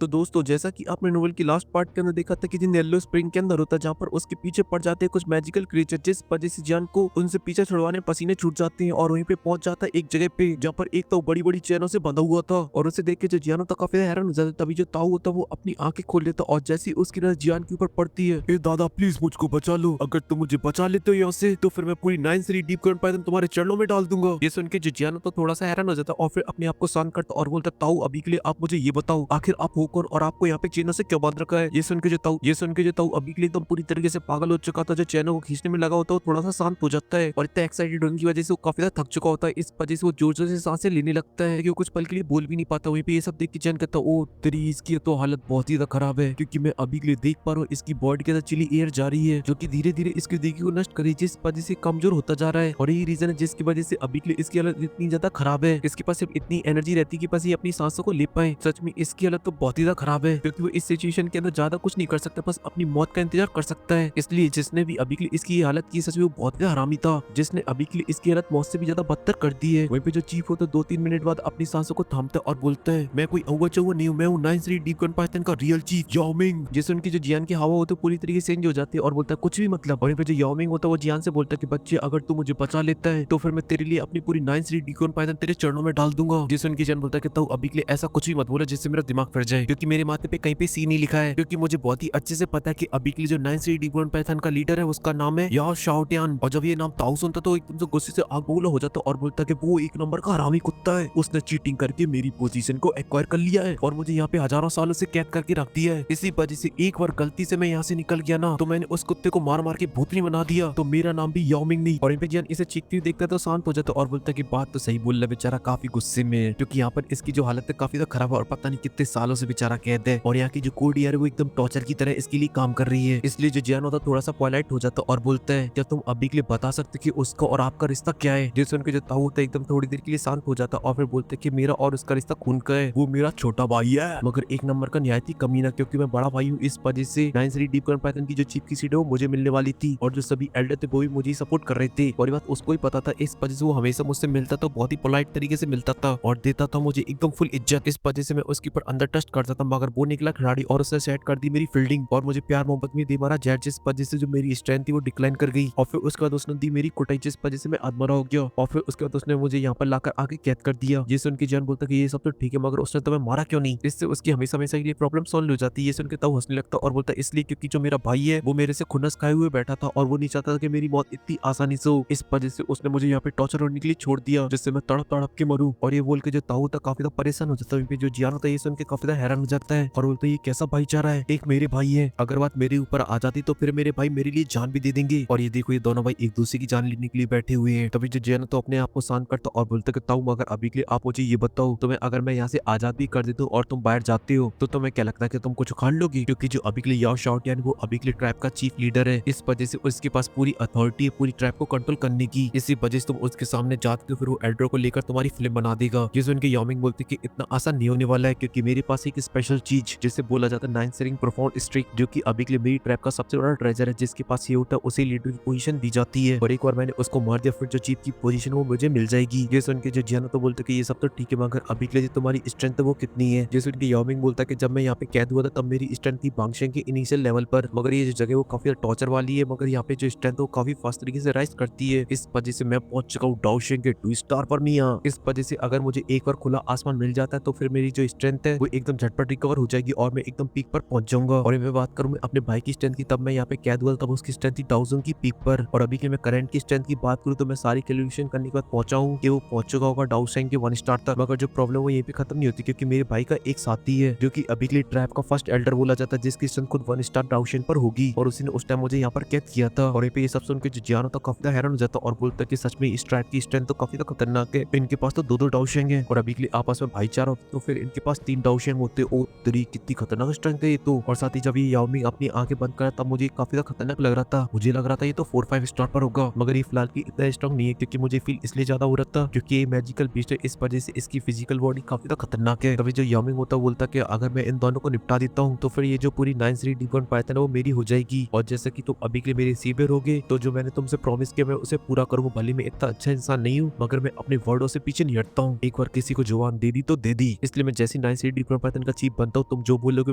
तो दोस्तों जैसा कि आपने नोवेल की लास्ट पार्ट के अंदर देखा था कि जिन येलो स्प्रिंग के अंदर होता है जहाँ पर उसके पीछे पड़ जाते हैं कुछ मैजिकल क्रिएचर जिस वजह से जियान को उनसे पीछे छुड़वाने पसीने छूट जाते हैं और वहीं पे पहुंच जाता है एक जगह पे जहाँ पर एक तो बड़ी बड़ी चैनों से बंधा हुआ था और उसे देख के जो जियान होता काफी हैरान हो जाता है। तभी जो ताऊ होता है वो अपनी आंखें खोल लेता और जैसी उसकी नजर जियान के ऊपर पड़ती है, ए दादा प्लीज मुझको बचा लो, अगर तुम मुझे बचा लेते हो यहाँ से तो फिर मैं पूरी 9 सीढ़ी डीप करंट पाइथन तुम्हारे चरणों में डाल दूंगा। ये सुन के जो जियान होता थोड़ा सा हैरान हो जाता और फिर अपने आप को शांत करता और बोलता ताऊ अभी के लिए आप मुझे ये बताओ आखिर आप हो कौन और आपको यहाँ पे चैनों से क्यों बांध रखा है। ये सुन के जो ताऊ अभी के लिए एकदम पूरी तरीके से पागल हो चुका था। जो चैनों को खींचने में लगा होता है वो थोड़ा सा शांत हो जाता है और इतना एक्साइटेड होने की वजह से वो काफी ज्यादा थक चुका होता है। इस वजह से वो जोर जोर से सांसें लेने लगता है कि वो कुछ पल के लिए बोल भी नहीं पाता। वहीं पे ये सब देख के चैन कहता ओ तेरी इसकी तो हालत बहुत ही ज्यादा खराब है क्योंकि मैं अभी के लिए देख पा रहा हूँ इसकी बॉडी के अंदर चिली एयर जा रही है जो कि धीरे धीरे इसकी जिंदगी को नष्ट करी जिस वजह से कमजोर होता जा रहा है और यही रीजन है जिसकी वजह से अभी के लिए इसकी हालत इतनी ज्यादा खराब है। इसके पास सिर्फ इतनी एनर्जी रहती है कि बस ये अपनी सांसों को ले पाए। सच में इसकी हालत तो बहुत ही ज्यादा खराब है क्योंकि वो इस सिचुएशन के अंदर ज्यादा कुछ नहीं कर सकता, बस अपनी मौत का इंतजार कर सकता है। इसलिए जिसने भी अभी के लिए इसकी हालत की सच में वो बहुत ही हरामी था जिसने अभी के लिए इसकी हालत मौत से भी ज्यादा बदतर कर दी है। वहीं पे जो चीफ होता है 2-3 मिनट बाद अपनी सांसों को थामता है और बोलता है मैं कोई अव्वा चौवा नहीं हूँ, मैं हूँ 9 सीढ़ी डीप करंट पाइथन का रियल चीफ याओ मिंग। जिससे उनकी जो जियान की हवा होती है पूरी तरीके से चेंज हो जाती है और बोलता है कुछ भी मतलब। और जो याओ मिंग होता है वो जियान से बोलता है कि बच्चे अगर तू मुझे बचा लेता है तो फिर मैं तेरे लिए अपनी पूरी 9 सीढ़ी डीप करंट पाइथन तेरे चरणों में डाल दूंगा। जिससे उनकी जान बोलता है कि तो अभी के लिए ऐसा कुछ भी मत बोला जिससे मेरा दिमाग फिर जाए क्योंकि मेरे माथे पे कहीं पे सी नहीं लिखा है क्योंकि मुझे बहुत ही अच्छे से पता है कि अभी के लिए जो 9 सीढ़ी डीप करंट पाइथन का लीडर है उसका नाम है याओ शाओटियान। और जब ये नाम ताऊ सुनता तो एकदम से गुस्से से आग बबूला हो जाता और बोलता कि वो एक नंबर का हरामी कुत्ता है, उसने चीटिंग करके मेरी पोजीशन को एक्वायर कर लिया है और मुझे यहाँ पे हजारों सालों से कैद करके रख दिया है। इसी वजह से एक बार गलती से मैं यहाँ से निकल गया ना तो मैंने उस कुत्ते को मार मार के भूतनी बना दिया तो मेरा नाम भी याओ मिंग नहीं। और जियान इसे चीखती हुई देखता तो शांत हो जाता और बोलता कि बात तो सही बोल रहा बेचारा काफी गुस्से में है क्योंकि यहाँ पर इसकी जो हालत है काफी ज्यादा खराब है और पता नहीं कितने सालों से बेचारा कैद है और यहाँ की जो कोड यार है वो एकदम टॉर्चर की तरह इसके लिए काम कर रही है। इसलिए जो जियान होता थोड़ा सा पॉलाइट हो जाता और बोलता है क्या तुम अभी के लिए बता सकते कि उसका और आपका रिश्ता क्या है। जिससे उनके जो ताऊ होता है एकदम थोड़ी देर के लिए शांत हो जाता और फिर बोलते कि मेरा और उसका रिश्ता खून का है, वो मेरा छोटा भाई है मगर एक नंबर का निहायती कमीना क्योंकि मैं बड़ा भाई हूँ। इस वजह से 9 सीढ़ी डीप करंट पाइथन की जो चीफ की सीट है वो मुझे मिलने वाली थी और जो सभी एल्डर थे वो भी मुझे सपोर्ट कर रहे थे और ये बात उसको ही पता था। इस वजह से वो हमेशा मुझसे मिलता था, बहुत ही पोलाइट तरीके से मिलता था और देता था मुझे एकदम फुल इज्जत। इस वजह से मैं उसके ऊपर अंदर टच करता था मगर वो निकला खिलाड़ी और उसने सेट कर दी मेरी फील्डिंग और मुझे प्यार मोहब्बत में दे मारा जेट जिस वजह से जो मेरी स्ट्रेंथ थी वो डिक्लाइन कर गई। और फिर उसके बाद उसने दी मेरी कुटाई जिस वजह से मैं अधमरा हो गया और फिर उसके बाद उसने मुझे यहाँ पर लाकर आगे कैद कर दिया। जिससे उनकी जान बोलता कि ये सब तो ठीक है मगर उसने तुम्हें मारा क्यों नहीं। इससे उसकी हमेशा हमेशा के लिए प्रॉब्लम सॉल्व हो जाती है। ये सुन के तब हंसने लगता और बोलता इसलिए क्योंकि जो मेरा भाई है वो मेरे से खुन्नस खाए हुए बैठा था और वो नहीं चाहता था कि मेरी मौत इतनी आसानी से हो। इस वजह से उसने मुझे यहाँ पे टॉर्चर होने के लिए छोड़ दिया जिससे मैं तड़प तड़प के मरूं। और ये बोल के जो ताऊ था काफी ज्यादा परेशान हो जाता है। जो जियान होता है ये सुन के काफी ज्यादा हैरान हो जाता है और बोलता है ये कैसा भाईचारा है, एक मेरे भाई है, अगर बात मेरे ऊपर आ जाती तो फिर मेरे भाई मेरे लिए जान भी दे देंगे। और ये देखो ये दोनों भाई एक दूसरे की जान लेने के लिए बैठे हुए हैं। तभी जो जियान तो अपने आप को शांत करता और बोलता कि ताऊ मगर अभी के लिए आप मुझे ये बताओ तुम्हें अगर मैं यहाँ से आजाद भी कर देता हूँ और तुम बाहर जाते हो तो तुम्हें क्या लगता है कि तुम कुछ उखाड़ लोगी क्योंकि जो अभी के लिए याओ शाओटियान वो अभी के लिए ट्राइब का चीफ लीडर है। इस वजह से उसके पास पूरी अथॉरिटी है पूरी ट्राइब को कंट्रोल करने की। इसी वजह से तुम उसके सामने जाते हो फिर वो एल्डर को लेकर तुम्हारी फिल्म बना देगा। जिसे उनके याओ मिंग बोलते कि इतना आसान नहीं होने वाला है क्योंकि मेरे पास एक स्पेशल चीज जिसे बोला जाता है 9 सीरिंग प्रोफाउंड स्ट्रिक जो कि अभी के लिए मेरी ट्राइब का सबसे बड़ा ट्रेजर है। जिसके पास ये होता है उसे लीडर की पोजीशन दी जाती है और एक बार मैंने उसको मार दिया फिर जो चीफ की पोजीशन वो मुझे मिल जाएगी। जैसे उनके जो जियानो तो बोलते कि ये सब तो ठीक है मगर अभी के लिए तुम्हारी स्ट्रेंथ है वो कितनी है। जैसे उनके याओ मिंग बोलता कि जब मैं यहाँ पे कैद हुआ था तब मेरी स्ट्रेंथ थी बांगशेंग के इनिशियल लेवल पर मगर ये जो जगह वो काफी टॉर्चर वाली है मगर यहाँ पे जो स्ट्रेंथ है वो काफी फास्ट तरीके से राइज करती है। इस वजह से मैं पहुंच चुका हूँ डाओशेंग के 2 स्टार पर मियां। इस वजह से अगर मुझे एक बार खुला आसमान मिल जाता है तो फिर मेरी जो स्ट्रेंथ है वो एकदम झटपट रिकवर हो जाएगी और मैं एकदम पीक पर पहुंच जाऊंगा। और मैं बात करूं मैं अपने भाई की स्ट्रेंथ की तब मैं यहाँ पे कैद हुआ तब उसकी स्ट्रेंथ थी 1000 की पीक पर और अभी के मैं करंट की स्ट्रेंथ की बात करूं तो मैं सारी कैलकुलेशन करने के बाद पहुंचा हूँ कि वो पहुंच चुका होगा डाओशेंग के 1 स्टार तक। मगर जो प्रॉब्लम वो यहीं पे खत्म नहीं होती क्योंकि मेरे भाई का एक साथी है जो कि अभी के लिए ट्राइब का फर्स्ट एल्डर बोला जाता है जिसकी स्ट्रेंथ खुद 1 स्टार डाओशेंग पर होगी और उसी ने उस टाइम मुझे यहाँ पर कैद किया था। और ये सब सुन के जो जियानो था काफी हैरान हो जाता और बोलता कि सच में इस ट्राइब की स्ट्रेंथ तो काफी खतरनाक है, इनके पास तो 2-2 डाओशेंग है और अभी के लिए आपस में भाईचारा होता तो फिर इनके पास 3 डाओशेंग होते। ओ तेरी कितनी खतरनाक स्ट्रेंथ है ये तो। और साथ ही जब ये याओ मिंग अपनी आंखें बंद करा तब मुझे काफी ज्यादा खतरनाक लग रहा था। मुझे लग रहा था ये तो 4-5 स्टार पर होगा मगर ये फिलहाल की इतना स्ट्रॉन्ग नहीं है क्योंकि मुझे फील इसलिए ज्यादा हो रहा था क्योंकि ये मैजिकल बीस्ट है इस वजह से इसकी फिजिकल बॉडी काफी ज्यादा खतरनाक है। तभी जो याओ मिंग होता बोलता कि अगर मैं इन दोनों को निपटा देता हूँ तो फिर ये जो पूरी 9 सीरीज डीप पाइथन है वो मेरी हो जाएगी और जैसा कि तुम अभी के लिए मेरे सीवियर होगे तो जो मैंने तुमसे प्रॉमिस किया मैं उसे पूरा करूंगा। भले मैं इतना अच्छा इंसान नहीं हूँ मगर मैं अपने वर्डों से पीछे नहीं हटता हूँ। एक बार किसी को जुबान दे दी तो दे दी। इसलिए मैं जैसी 9 सीरीज डीप पाइथन का चीफ बनता हूँ, तुम जो बोलोगे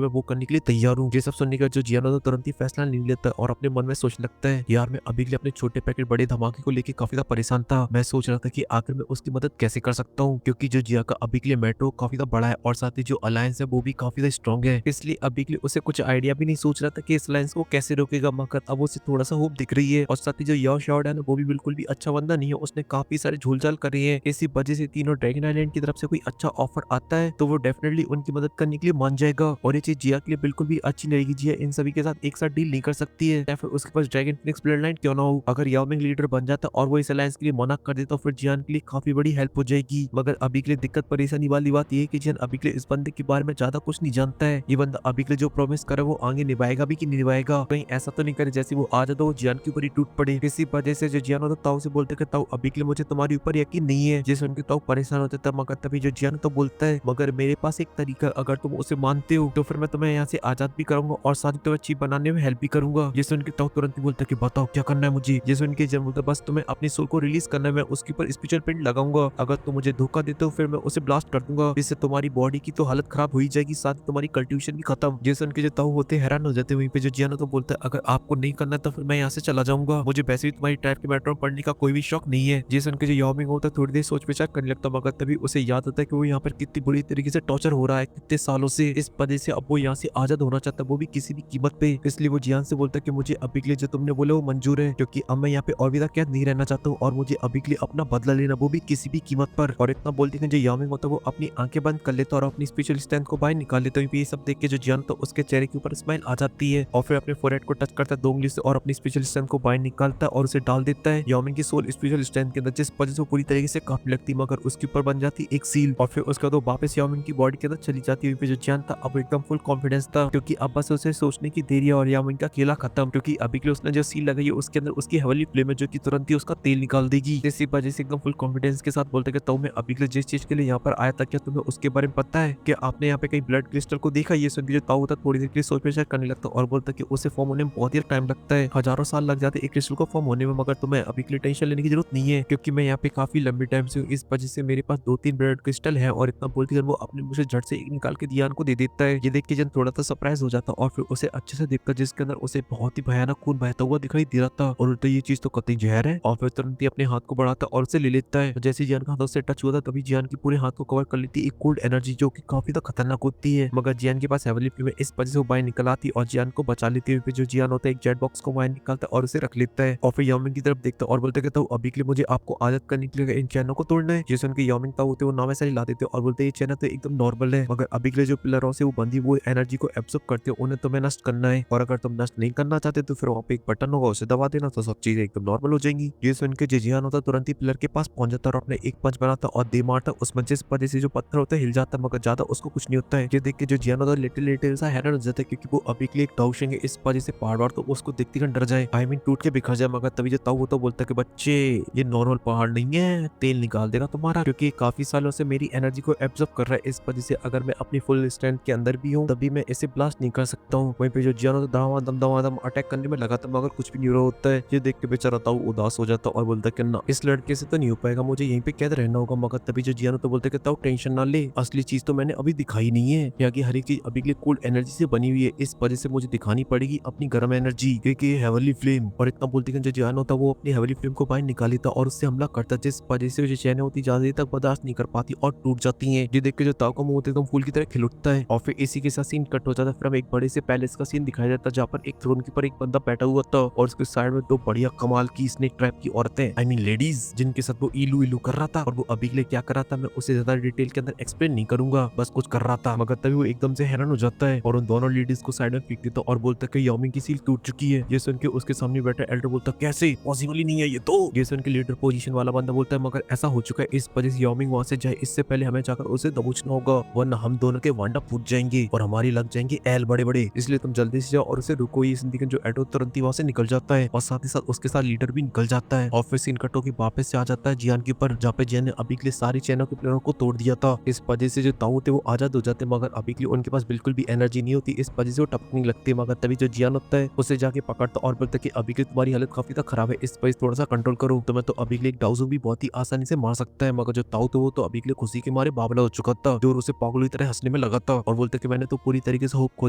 मैं वो करने के लिए तैयार हूँ। ये सब सुनने के बाद जो जियान होता है तुरंत ही फैसला नहीं लेता और अपने मन में सोचने लगता है, यार मैं अभी के लिए अपने छोटे पैकेट बड़े धमाके को लेके काफी ज्यादा परेशान था। मैं सोच रहा था कि आखिर मैं उसकी मदद कैसे कर सकता हूँ, क्योंकि जो जिया का अभी के लिए मेट्रो काफी ज्यादा बड़ा है और साथ ही जो अलायंस है वो भी काफी ज्यादा स्ट्रॉन्ग है। इसलिए अभी के लिए उसे कुछ आइडिया भी नहीं सोच रहा था कि इस अलायंस को कैसे रोकेगा, मगर अब उसे थोड़ा सा होप दिख रही है। और साथ ही जो याओ शाओ है ना वो भी बिल्कुल भी अच्छा बंदा नहीं है, उसने काफी सारे झूलझाल करे हैं। इसी वजह से तीनों ड्रैगन आइलैंड की तरफ से कोई अच्छा ऑफर आता है तो वो डेफिनेटली उनकी मदद करने के लिए मान जाएगा। और ये चीज जिया के लिए बिल्कुल भी अच्छी नहीं रहेगी। जिया इन सभी के साथ एक साथ डील नहीं कर सकती है, या फिर उसके पास ड्रैगन फिनिक्स ब्लड लाइन क्यों ना हो। अगर याओ मिंग लीडर बन जाता और वो इस अलायंस के लिए मना कर देता तो फिर जियान के लिए काफी बड़ी हेल्प हो जाएगी। मगर अभी के लिए दिक्कत परेशानी वाली बात ये है कि जियान अभी के लिए इस बंदे के बारे में ज्यादा कुछ नहीं जानता है। ये बंदा अभी के लिए जो प्रॉमिस करे वो आगे निभाएगा भी कि नहीं निभाएगा, कहीं ऐसा तो नहीं करे जैसे वो आ जाता वो जियान के ऊपर ही टूट पड़े। इसी वजह से जो जियान होता ताऊ से बोलते कि ताऊ अभी के लिए मुझे तुम्हारे ऊपर यकीन नहीं है। जिस उनके ताऊ परेशान होते तब मगर तभी जो जियान तो बोलता है, मगर मेरे पास एक तरीका, अगर तुम उसे मानते हो तो फिर मैं तुम्हें यहाँ से आजाद भी करूंगा और साथ ही तुम्हें चीफ बनाने में हेल्प भी करूंगा। जिस उनके ताऊ तुरंत ही बोलता है कि बताओ क्या करना है मुझे। जिस उनके जन्म होता बस तुम्हें अपनी सोल को रिलीज करना है, मैं उसके ऊपर स्पेशल प्रिंट लगाऊंगा। अगर तुम मुझे धोखा देते हो फिर मैं उसे ब्लास्ट कर दूंगा, जिससे तुम्हारी बॉडी की तो हालत खराब हो ही जाएगी, साथ ही तुम्हारी कल्टिवेशन भी खत्म। जैसे उनके जो ताऊ होते हैरान हो जाते, वहीं पे जो जियानो तो बोलता है अगर आपको नहीं करना तो फिर मैं यहाँ से चला जाऊंगा, मुझे वैसे भी तुम्हारी टाइप के मेट्रो में पढ़ने का कोई भी शौक नहीं है। जैसे उनके जो याओ मिंग होता है थोड़ी देर सोच विचार करने लगता, मगर तभी उसे याद आता है कि वो यहाँ पर कितनी बुरी तरीके से टॉर्चर हो रहा है कितने सालों से। इस वजह से अब वो यहाँ से आजाद होना चाहता है, वो भी किसी भी कीमत पे। इसलिए वो जियान से बोलता है कि मुझे अभी के लिए जो तुमने बोला वो मंजूर है, क्योंकि अब मैं यहाँ पे और भी ज्यादा कैद नहीं रहना चाहता हूँ और मुझे अभी के लिए अपना बदला लेना, वो भी किसी भी कीमत पर। और इतना बोलते हैं जो याओ मिंग होता है वो अपनी आंखें बंद कर लेता और अपनी स्पेशल स्ट्रेंथ को बाहर निकाल लेता है। ये सब देख के जो जियान तो उसके चेहरे के ऊपर स्माइल आ जाती है और फिर अपने फोरहेड को टच करता है 2 उंगली से और अपनी स्पेशल स्ट्रेंथ को बाहर निकालता है और उसे डाल देता है याओ मिंग की सोल स्पेशल स्ट्रेंथ के अंदर, जिस वजह से वो पूरी तरीके से काफी लगती है, मगर उसके ऊपर बन जाती एक सील और फिर उसके बाद वो वापस याओ मिंग की बॉडी के अंदर चली जाती है। जो जियान था अब एकदम फुल कॉन्फिडेंस था, क्योंकि अब बस उसे सोचने की देरी है और याओ मिंग का खेला खत्म, क्योंकि अभी के लिए उसने जो सील लगाई है उसके अंदर उसकी हेवनली फ्लेम है जो कि तुरंत ही उसका तेल निकाल देगी। इसी वजह से एकदम फुल कॉन्फिडेंस के साथ बोलते कि तो मैं अभी के लिए जिस चीज के लिए यहाँ पर आया था क्या तुम्हें उसके बारे में पता है, कि आपने यहाँ पे कहीं ब्लड क्रिस्टल को देखा। ये सुन के जो ताऊ होता थोड़ी देर के लिए सोच विचार करने लगता और बोलता कि उसे फॉर्म होने में बहुत ही टाइम लगता है, हजारों साल लग जाते एक क्रिस्टल को फॉर्म होने में, मगर तुम्हें अभी के लिए टेंशन लेने की जरूरत नहीं है, क्योंकि मैं यहाँ पे काफी लंबे टाइम से हूँ। इस वजह से मेरे पास 2-3 ब्लड क्रिस्टल है। और इतना बोलती वो अपने मुझे झट से एक निकाल के जियान को दे देता है। ये देख के जन थोड़ा सा सरप्राइज हो जाता और फिर उसे अच्छे से देखता जिसके अंदर उसे बहुत ही भयानक खून बहता हुआ दिखाई दे रहा था और तो ये चीज तो कतई जहर है। और फिर तुरंत ही अपने हाथ को बढ़ाता और उसे ले लेता है। जैसे जियान का हाथ उससे टच हुआ था तभी जियान की पूरे हाथ को कवर कर लेती एक कोल्ड एनर्जी जो कि काफी तो खतरनाक होती है, मगर जियान के पास हेवनली फ्लेम है, इस वजह से वो बाहर निकल आती और जियान को बचा लेती है। फिर जो जियान होता है एक जेट बॉक्स को बाहर निकालता और उसे रख लेता है और फिर याओ मिंग की तरफ देखता और बोलते कि तो अभी के लिए मुझे आपको आदत करने के लिए इन चैनों को तोड़ना है। जैसे उनके याओ मिंग ताऊ होते वो नाम ऐसा ही ला देते और बोलते ये चैनल तो एकदम नॉर्मल है, मगर अभी के लिए जो पिलरों से वो बंदी वो एनर्जी को एब्सॉर्ब करते हैं उन्हें तुम्हें नष्ट करना है, और अगर तुम नष्ट नहीं करना चाहते तो फिर वहाँ पे एक बटन होगा उसे दबा देना तो सब चीजें एकदम नॉर्मल हो जाएंगी। ये सुन के जो जियान होता तुरंत ही पिलर के पास पहुंच जाता और अपने एक पंच बनाता और दे मारता उसमें, जिस वजह से जो पत्थर होता है हिल जाता मगर ज्यादा उसको कुछ नहीं होता है। ये देख के जो जियान होता है लिटिल लिटिल सा हैरान हो जाता है, क्योंकि वो अभी के लिए एक ताऊ है, इस वजह से पहाड़ तो उसको देखते डर जाए, आई मीन टूट के बिखर जाए। मगर तभी जो ताऊ होता है बोलता है कि बच्चे ये नॉर्मल पहाड़ नहीं है, तेल निकाल देगा तुम्हारा, क्योंकि काफी सालों से मेरी एनर्जी को एब्जॉर्ब कर रहा है, इस वजह से अगर मैं अपनी फुल स्ट्रेंथ के अंदर भी हूँ तभी मैं इसे ब्लास्ट नहीं कर सकता हूँ। वहीं पे जो जियान होता दम अटैक करने में लगा था मगर कुछ भी नहीं हो रहा होता है। ये देख के बेचारा ताऊ उदास हो जाता और बोलता कि ना इस लड़के से तो नहीं हो पाएगा, मुझे यहीं पे कैद रहना होगा। मगर तभी जो जियान तो बोलते कि ताऊ टेंशन ना ले, असली चीज तो मैंने अभी दिखाई नहीं है, यहाँ की हर एक चीज अभी के लिए कोल्ड एनर्जी से बनी हुई है, इस वजह से मुझे दिखानी पड़ेगी अपनी गर्म एनर्जी, क्योंकि हेवनली फ्लेम। और इतना बोलते कि जो जियान होता वो अपनी हेवनली फ्लेम को बाहर निकाल लेता और उससे हमला करता, जिस वजह से जो चैनें होती ज्यादा देर तक बर्दाश्त नहीं कर पाती और टूट जाती है। ये देख के जो ताऊ का मुंह होता है एकदम फूल की तरह खिल उठता है और फिर इसी के साथ सीन कट हो जाता है। फिर हम एक बड़े से पैलेस का सीन दिखाया जाता है जहाँ पर एक थ्रोन के ऊपर एक बंदा बैठा हुआ था और उसके साइड में 2 बढ़िया कमाल की स्नेक ट्रैप की औरतें, आई मीन लेडीज, जिनके साथ वो इलू इलू कर रहा था। और वो अभी के लिए क्या कर रहा था मैं उसे ज्यादा डिटेल के अंदर एक्सप्लेन नहीं करूंगा, बस कुछ कर रहा था। मगर तभी वो एकदम से हैरान हो जाता है और उन दोनों लेडीज को साइड में फेंक देता और बोलता है कि याओ मिंग की सील टूट चुकी है। ये सुन के उसके सामने बैठा एल्डर बोलता कैसे पॉसिबल ही नहीं है ये तो। ये सुन के लीडर पोजीशन वाला बंदा बोलता है मगर ऐसा हो चुका है, इस वजह से याओ मिंग वहां से जाए इससे पहले हमें जाकर उसे दबोचना होगा, वरना हम दोनों के वांडा फूट जाएंगे और हमारी लग जाएंगे एल बड़े बड़े, इसलिए तुम जल्दी से जाओ और उसे रुको। ये जिंदगी जो एडो तुरंत ही वहां से निकल जाता है और साथ ही साथ उसके साथ लीडर भी निकल जाता है और फिर सीन कटो की वापस से आ जाता है जियान के ऊपर, जहाँ पे जियान ने अभी के लिए सारी चैनों के प्लेयरों को तोड़ दिया था। इस वजह से जो ताऊ थे वो आजाद हो जाते मगर अभी के लिए उनके पास बिल्कुल भी एनर्जी नहीं होती, इस वजह से वो टपकने लगती। मगर तभी जो जियान होता है उसे जाके पकड़ता और बोलता कि अभी के तुम्हारी हालत काफी खराब है, इस वजह थोड़ा सा कंट्रोल करो, तो मैं तो अभी के लिए डाउजू भी बहुत ही आसानी से मार सकता है। मगर जो ताऊ थे वो तो अभी के लिए खुशी के मारे बावला हो चुका था, जो उसे पागलों की तरह हंसने देखने में लगा था और बोलते कि मैंने तो पूरी तरीके से होप खो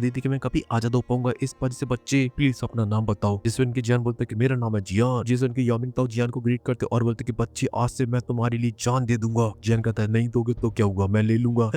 दी थी कि मैं कभी आजाद हो पाऊंगा इस वजह से बच्चे प्लीज अपना नाम बताओ। जिसमें की जियान बोलते कि मेरा नाम है जियान। जिसमें की यामिंग ताओ जियान को ग्रीट करते और बोलते कि बच्चे आज से मैं तुम्हारे लिए जान दे दूंगा। जियान कहता है नहीं दोगे तो क्या हुआ मैं ले लूंगा।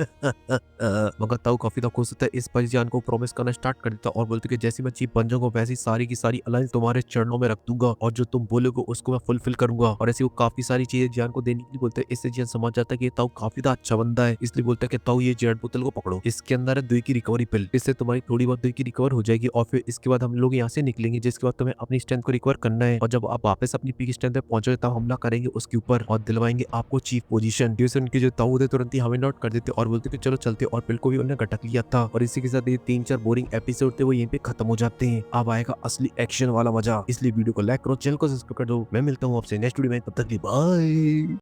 मगर ताऊ काफी ज्यादा खुश होता है इस पर जियान को प्रॉमिस करना स्टार्ट कर देता और बोलते कि जैसे मैं चीफ बन जाऊंगा वैसी सारी की सारी अलायंस तुम्हारे चरणों में रख दूंगा और जो तुम बोलोगे उसको मैं फुलफिल करूंगा। और ऐसी वो काफी सारी चीजें जियान को देने के लिए बोलते हैं। इससे जियान समझ जाता है कि ये ताऊ काफी ज्यादा अच्छा बंदा है, इसलिए बोलता है कि ताऊ ये जेड बोतल को पकड़ो, इसके अंदर है दुई की रिकवरी पिल, इससे तुम्हारी थोड़ी बहुत दुई की रिकवर हो जाएगी और फिर इसके बाद हम लोग यहाँ से निकलेंगे जिसके बाद तुम्हें अपनी स्ट्रेंथ को रिकवर करना है और जब आप वापस अपनी पीक स्ट्रेंथ पे पहुंचोगे तब हमला करेंगे उसके ऊपर और दिलवाएंगे आपको चीफ पोजीशन। उनके जो ताऊ थे तुरंत ही हमें नोट कर देते और बोलते कि चलो चलते और पिल को भी उन्हें गटक लिया था। और इसी के साथ ये 3-4 बोरिंग एपिसोड थे वो यहीं पे खत्म हो जाते हैं। अब आएगा असली एक्शन वाला मजा, इसलिए वीडियो को लाइक करो, चैनल को सब्सक्राइब कर दो। मैं मिलता हूँ आपसे नेक्स्ट वीडियो में, तब तक के लिए बाय।